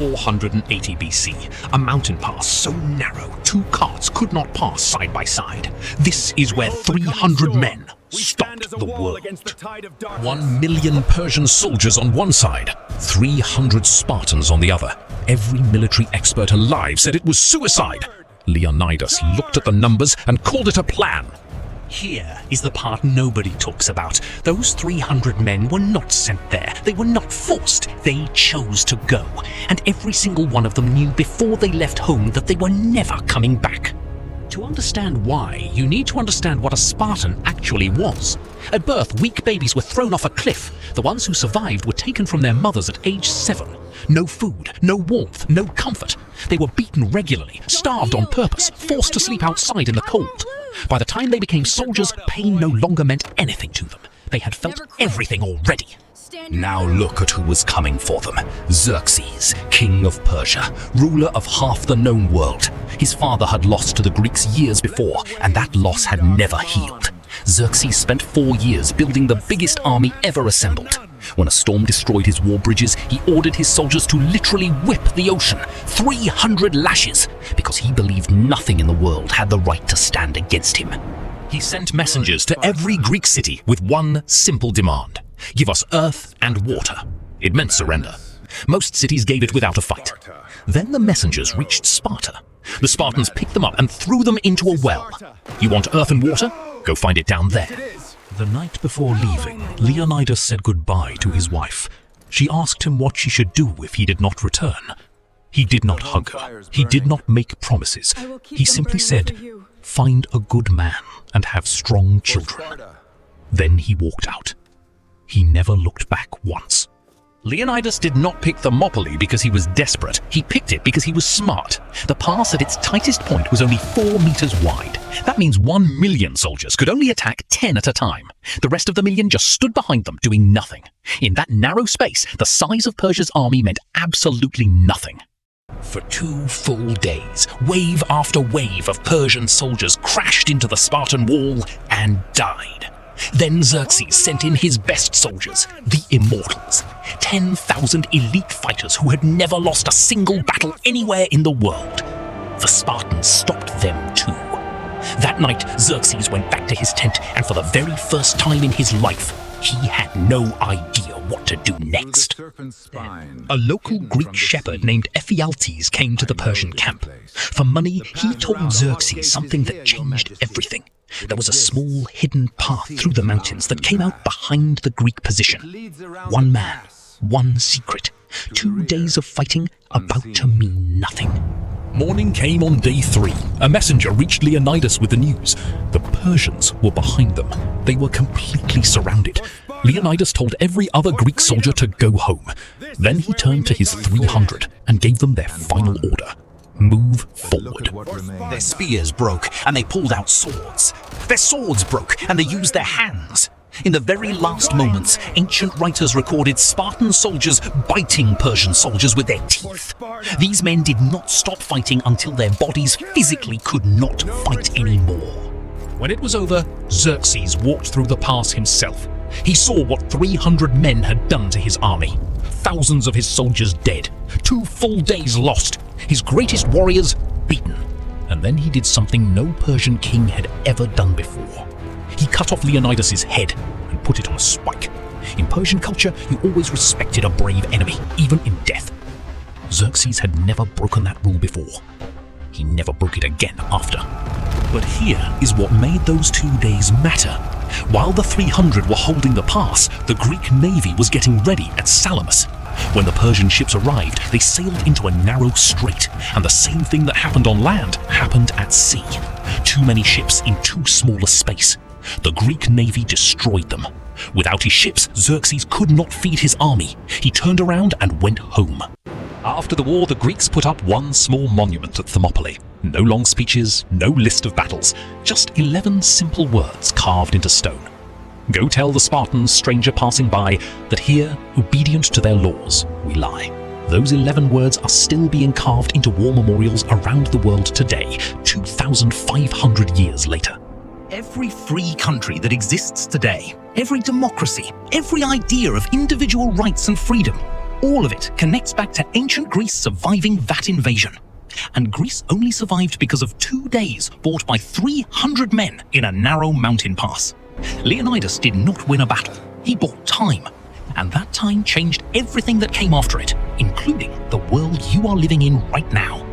480 BC, a mountain pass so narrow 2 carts could not pass side by side. This is where 300 men stopped the world. 1 million Persian soldiers on one side, 300 Spartans on the other. Every military expert alive said it was suicide. Leonidas looked at the numbers and called it a plan. Here is the part nobody talks about. Those 300 men were not sent there. They were not forced. They chose to go. And every single one of them knew before they left home that they were never coming back. To understand why, you need to understand what a Spartan actually was. At birth, weak babies were thrown off a cliff. The ones who survived were taken from their mothers at age 7. No food, no warmth, no comfort. They were beaten regularly, starved on purpose, forced to sleep outside in the cold. By the time they became soldiers, pain no longer meant anything to them. They had felt everything already. Now look at who was coming for them. Xerxes, king of Persia, ruler of half the known world. His father had lost to the Greeks years before, and that loss had never healed. Xerxes spent 4 years building the biggest army ever assembled. When a storm destroyed his war bridges, he ordered his soldiers to literally whip the ocean, 300 lashes, because he believed nothing in the world had the right to stand against him. He sent messengers to every Greek city with one simple demand: give us earth and water. It meant surrender. Most cities gave it without a fight. Then the messengers reached Sparta. The Spartans picked them up and threw them into a well. You want earth and water? Go find it down there. The night before leaving, Leonidas said goodbye to his wife. She asked him what she should do if he did not return. He did not hug her. He did not make promises. He simply said, "Find a good man and have strong children." Then he walked out. He never looked back once. Leonidas did not pick Thermopylae because he was desperate. He picked it because he was smart. The pass at its tightest point was only 4 meters wide. That means 1 million soldiers could only attack 10 at a time. The rest of the million just stood behind them, doing nothing. In that narrow space, the size of Persia's army meant absolutely nothing. For 2 full days, wave after wave of Persian soldiers crashed into the Spartan wall and died. Then Xerxes sent in his best soldiers, the Immortals, 10,000 elite fighters who had never lost a single battle anywhere in the world. The Spartans stopped them too. That night, Xerxes went back to his tent, and for the very first time in his life, he had no idea what to do next. A local Greek shepherd named Ephialtes came to the Persian camp. For money, he told Xerxes something that changed everything. There was a small hidden path through the mountains that came out behind the Greek position. 1 man, 1 secret. 2 days of fighting about to mean nothing. Morning came on day 3. A messenger reached Leonidas with the news. The Persians were behind them. They were completely surrounded. Leonidas told every other Greek soldier to go home. Then he turned to his 300 and gave them their final order: move forward. Their spears broke and they pulled out swords. Their swords broke and they used their hands. In the very last moments, ancient writers recorded Spartan soldiers biting Persian soldiers with their teeth. These men did not stop fighting until their bodies physically could not fight anymore. When it was over, Xerxes walked through the pass himself. He saw what 300 men had done to his army. Thousands of his soldiers dead, 2 full days lost, his greatest warriors beaten. And then he did something no Persian king had ever done before. He cut off Leonidas' head and put it on a spike. In Persian culture, you always respected a brave enemy, even in death. Xerxes had never broken that rule before. He never broke it again after. But here is what made those 2 days matter. While the 300 were holding the pass, the Greek navy was getting ready at Salamis. When the Persian ships arrived, they sailed into a narrow strait, and the same thing that happened on land happened at sea. Too many ships in too small a space. The Greek navy destroyed them. Without his ships, Xerxes could not feed his army. He turned around and went home. After the war, the Greeks put up one small monument at Thermopylae. No long speeches, no list of battles, just 11 simple words carved into stone. Go tell the Spartans, stranger passing by, that here, obedient to their laws, we lie. Those 11 words are still being carved into war memorials around the world today, 2,500 years later. Every free country that exists today, every democracy, every idea of individual rights and freedom, All of it connects back to ancient Greece surviving that invasion. And Greece only survived because of 2 days fought by 300 men in a narrow mountain pass. Leonidas did not win a battle, he bought time. And that time changed everything that came after it, including the world you are living in right now.